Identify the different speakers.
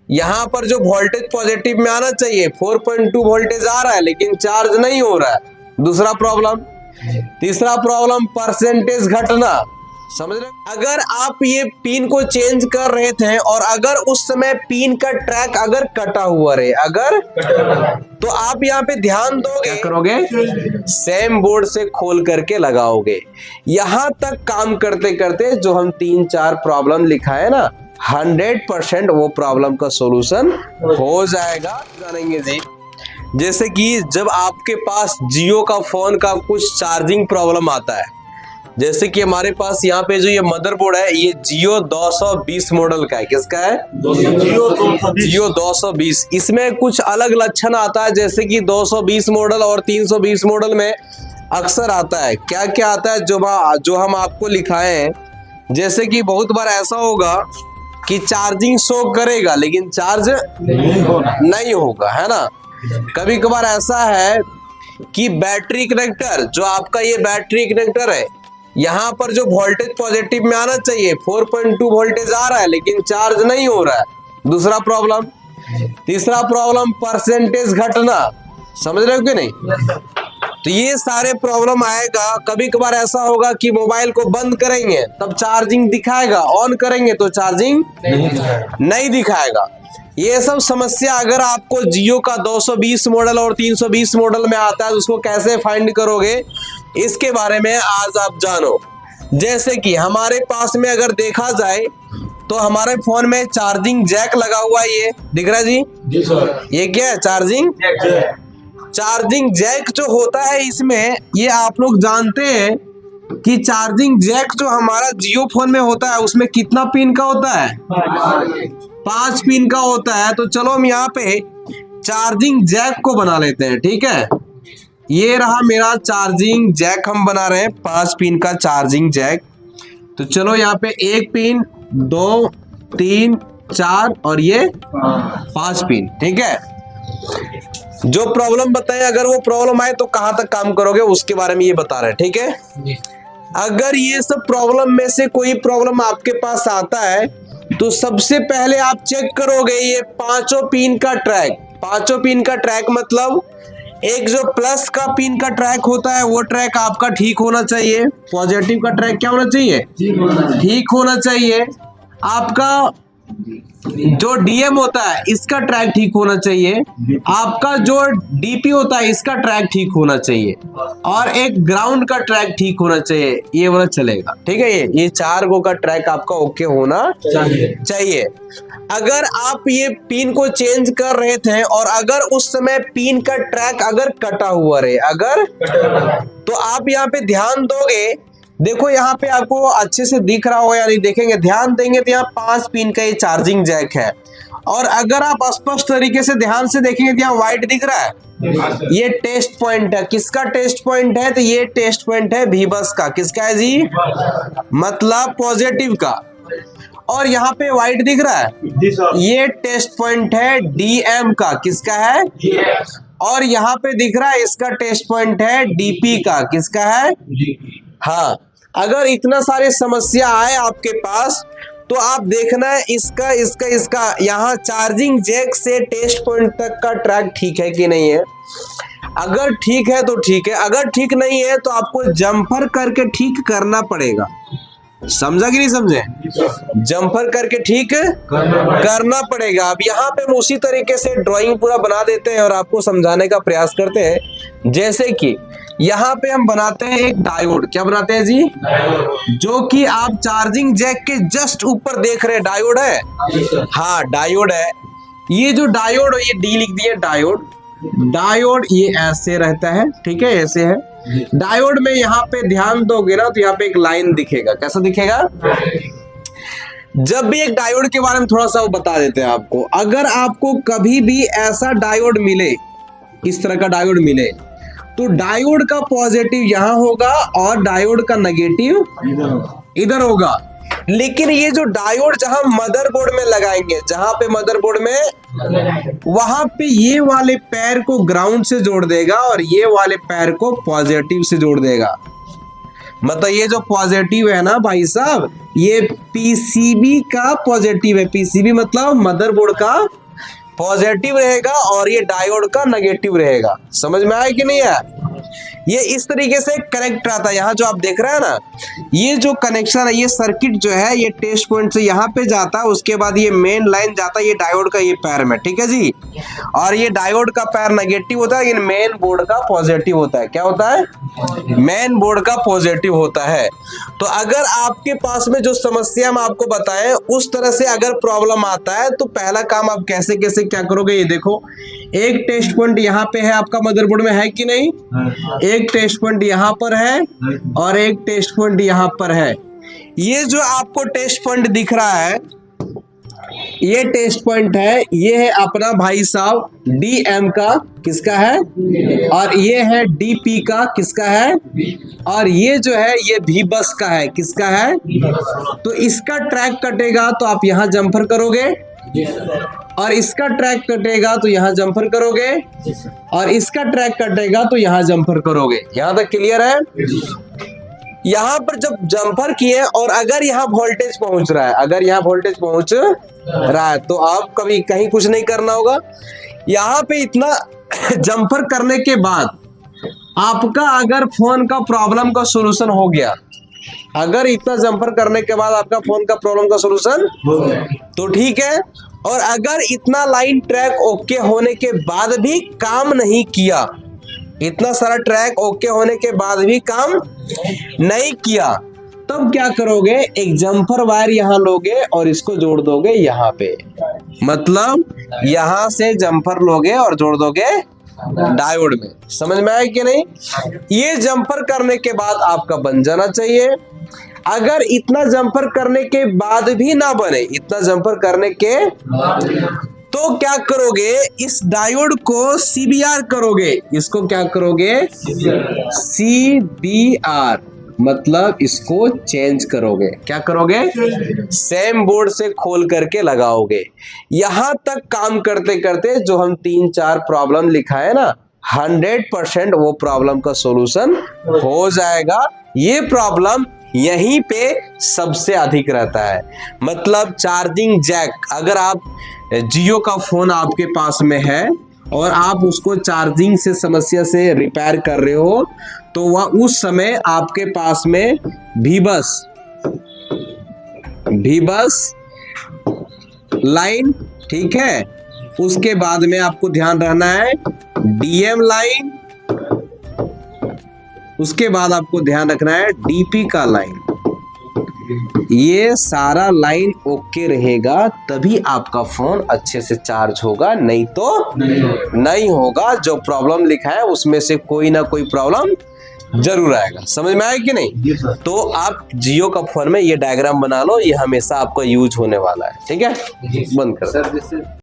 Speaker 1: यहाँ पर जो वोल्टेज पॉजिटिव में आना चाहिए 4.2 वोल्टेज आ रहा है लेकिन चार्ज नहीं हो रहा है। दूसरा प्रॉब्लम। तीसरा प्रॉब्लम परसेंटेज घटना। समझ रहे? अगर आप ये पिन को चेंज कर रहे थे और अगर उस समय पिन का ट्रैक अगर कटा हुआ रहे, अगर तो आप यहाँ पे ध्यान दोगे, क्या करोगे? सेम बोर्ड से खोल करके लगाओगे। यहां तक काम करते करते जो हम 3-4 प्रॉब्लम लिखा है ना, 100% वो प्रॉब्लम का सॉल्यूशन हो जाएगा। जानेंगे जी, जैसे कि जब आपके पास जियो का फोन का कुछ चार्जिंग प्रॉब्लम आता है, जैसे कि हमारे पास यहाँ पे जो ये मदरबोर्ड है ये जियो 220 मॉडल का है। किसका है? जियो 220। इसमें कुछ अलग लक्षण आता है, जैसे कि 220 मॉडल और 320 मॉडल में अक्सर आता है। क्या क्या आता है जो हम आपको लिखाए हैं। जैसे कि बहुत बार ऐसा होगा कि चार्जिंग शो करेगा लेकिन चार्ज नहीं होगा, है ना। कभी कभार ऐसा है कि बैटरी कनेक्टर, जो आपका ये बैटरी कनेक्टर है, यहाँ पर जो वोल्टेज पॉजिटिव में आना चाहिए 4.2 वोल्टेज आ रहा है लेकिन चार्ज नहीं हो रहा है। दूसरा प्रॉब्लम। तीसरा प्रॉब्लम परसेंटेज घटना। समझ रहे हो कि नहीं? तो ये सारे प्रॉब्लम आएगा। कभी कभार ऐसा होगा कि मोबाइल को बंद करेंगे तब चार्जिंग दिखाएगा, ऑन करेंगे तो चार्जिंग नहीं दिखाएगा। ये सब समस्या अगर आपको जियो का 220 मॉडल और 320 मॉडल में आता है तो उसको कैसे फाइंड करोगे, इसके बारे में आज आप जानो। जैसे कि हमारे पास में अगर देखा जाए तो हमारे फोन में चार्जिंग जैक लगा हुआ है, ये दिख रहा है जी? जी सर। ये क्या है? चार्जिंग जैक जो होता है इसमें, ये आप लोग जानते हैं कि चार्जिंग जैक जो हमारा जियो फोन में होता है उसमें कितना पिन का होता है? 5 पिन का होता है। तो चलो हम यहाँ पे चार्जिंग जैक को बना लेते हैं, ठीक है। ये रहा मेरा चार्जिंग जैक, हम बना रहे हैं 5 पिन का चार्जिंग जैक। तो चलो यहाँ पे 1 पिन, 2, 3, 4 और ये 5 पिन, ठीक है। जो प्रॉब्लम बताए, अगर वो प्रॉब्लम आए तो कहाँ तक काम करोगे उसके बारे में ये बता रहे हैं, ठीक है। अगर ये सब प्रॉब्लम में से कोई प्रॉब्लम आपके पास आता है तो सबसे पहले आप चेक करोगे ये 5 पिन का ट्रैक। 5 पिन का ट्रैक मतलब एक जो प्लस का पिन का ट्रैक होता है वो ट्रैक आपका ठीक होना चाहिए। पॉजिटिव का ट्रैक क्या होना चाहिए? ठीक होना चाहिए। आपका जो डीएम होता है इसका ट्रैक ठीक होना चाहिए। आपका जो डीपी होता है इसका ट्रैक ठीक होना चाहिए और एक ग्राउंड का ट्रैक ठीक होना चाहिए। ये वाला चलेगा, ठीक है। ये 4 गो का ट्रैक आपका ओके होना चाहिए। अगर आप ये पिन को चेंज कर रहे थे और अगर उस समय पिन का ट्रैक अगर कटा हुआ रहे, अगर तो आप यहाँ पे ध्यान दोगे। देखो यहाँ पे आपको अच्छे से दिख रहा हो या नहीं देखेंगे, ध्यान देंगे तो यहाँ 5 पिन का ये चार्जिंग जैक है। और अगर आप स्पष्ट तरीके से ध्यान से देखेंगे तो यहाँ व्हाइट दिख रहा है, ये टेस्ट पॉइंट है। किसका टेस्ट पॉइंट है? तो ये टेस्ट पॉइंट है वीबस का। किसका है जी? मतलब पॉजिटिव का। और यहाँ पे व्हाइट दिख रहा है, ये टेस्ट पॉइंट है डीएम का। किसका है? और यहाँ पे दिख रहा है इसका टेस्ट पॉइंट है डीपी का। किसका है? हाँ। अगर इतना सारे समस्या आए आपके पास तो आप देखना है इसका यहाँ चार्जिंग जैक से टेस्ट पॉइंट तक का ट्रैक ठीक है कि नहीं है। अगर ठीक है तो ठीक है, अगर ठीक नहीं है तो आपको जम्पर करके ठीक करना पड़ेगा। समझा कि नहीं समझे? जम्पर करके ठीक करना पड़ेगा। अब यहाँ पे हम उसी तरीके से ड्राइंग पूरा बना देते हैं और आपको समझाने का प्रयास करते हैं। जैसे कि यहाँ पे हम बनाते हैं एक डायोड। क्या बनाते हैं जी? जो कि आप चार्जिंग जैक के जस्ट ऊपर देख रहे हैं, डायोड है। हाँ, डायोड है। ये जो डायोड है, ये डी लिख दिए, डायोड ये ऐसे रहता है, ठीक है, ऐसे है डायोड में। यहाँ पे ध्यान दोगे ना तो यहाँ पे एक लाइन दिखेगा। कैसा दिखेगा? जब भी एक डायोड के बारे में थोड़ा सा बता देते हैं आपको। अगर आपको कभी भी ऐसा डायोड मिले, इस तरह का डायोड मिले, तो डायोड का पॉजिटिव यहाँ होगा और डायोड का नेगेटिव इधर होगा। लेकिन ये जो डायोड जहां मदरबोर्ड में लगाएंगे, जहां पे मदरबोर्ड में, वहां पे ये वाले पैर को ग्राउंड से जोड़ देगा और ये वाले पैर को पॉजिटिव से जोड़ देगा। मतलब ये जो पॉजिटिव है ना भाई साहब, ये पीसीबी का पॉजिटिव है। पीसीबी मतलब मदरबोर्ड का पॉजिटिव रहेगा और ये डायोड का नेगेटिव रहेगा। समझ में आया कि नहीं आया? ये इस तरीके से कनेक्ट रहता है। यहाँ जो आप देख रहे हैं ना, ये जो कनेक्शन है, ये सर्किट जो है ये टेस्ट पॉइंट से यहाँ पे जाता है, उसके बाद ये मेन लाइन जाता है ये डायोड का ये पैर में, ठीक है जी। और ये डायोड का पैर नेगेटिव होता है, लेकिन मेन बोर्ड का पॉजिटिव होता है। क्या होता है? मेन बोर्ड का पॉजिटिव होता है। तो अगर आपके पास में जो समस्या हम आपको बताएं उस तरह से अगर प्रॉब्लम आता है तो पहला काम आप कैसे कैसे क्या करोगे, ये देखो। एक टेस्ट पॉइंट यहाँ पे है आपका मदरबोर्ड में, है कि नहीं? एक टेस्ट पॉइंट यहाँ पर है और एक टेस्ट पॉइंट यहाँ पर है। ये जो आपको टेस्ट पॉइंट दिख रहा है, ये टेस्ट पॉइंट है, ये है अपना भाई साहब डीएम का, किसका है? और ये है डीपी का, किसका है? और ये जो है ये भी बस का है, किसका है? तो इसका ट्रैक कटेगा तो आप यहाँ जंपर करोगे, और इसका ट्रैक कटेगा तो यहाँ जंपर करोगे, और इसका ट्रैक कटेगा तो यहाँ जंपर करोगे। यहाँ तक क्लियर है? यहाँ पर जब जंपर किए और अगर यहाँ वोल्टेज पहुंच रहा है, अगर यहाँ वोल्टेज पहुंच रहा है तो आप कभी कहीं कुछ नहीं करना होगा। यहाँ पे इतना जंपर करने के बाद आपका अगर फोन का प्रॉब्लम का सॉल्यूशन हो गया, अगर इतना जंपर करने के बाद आपका फोन का प्रॉब्लम का सॉल्यूशन तो ठीक है। और अगर इतना लाइन ट्रैक ओके होने के बाद भी काम नहीं किया, इतना सारा ट्रैक ओके होने के बाद भी काम नहीं किया, तब क्या करोगे? एक जंपर वायर यहाँ लोगे और इसको जोड़ दोगे यहाँ पे, मतलब यहाँ से जंपर लोगे और जोड़ दोगे डायोड में। समझ में आया कि नहीं? ये जंपर करने के बाद आपका बन जाना चाहिए। अगर इतना जंपर करने के बाद भी ना बने, इतना जंपर करने के, तो क्या करोगे? इस डायोड को सीबीआर करोगे। इसको क्या करोगे? सीबीआर मतलब इसको चेंज करोगे। क्या करोगे? सेम बोर्ड से खोल करके लगाओगे। यहां तक काम करते करते जो हम 3-4 प्रॉब्लम लिखा है ना, 100% वो प्रॉब्लम का सॉल्यूशन हो जाएगा। ये प्रॉब्लम यहीं पे सबसे अधिक रहता है। मतलब चार्जिंग जैक, अगर आप जियो का फोन आपके पास में है और आप उसको चार्जिंग से समस्या से रिपेयर कर रहे हो, तो वह उस समय आपके पास में भी बस लाइन, ठीक है। उसके बाद में आपको ध्यान रहना है डीएम लाइन, उसके बाद आपको ध्यान रखना है डीपी का लाइन। ये सारा लाइन ओके रहेगा तभी आपका फोन अच्छे से चार्ज होगा, नहीं तो नहीं होगा। जो प्रॉब्लम लिखा है उसमें से कोई ना कोई प्रॉब्लम जरूर आएगा। समझ में आया कि नहीं? तो आप जियो का फोन में ये डायग्राम बना लो, ये हमेशा आपका यूज होने वाला है। ठीक है, बंद कर।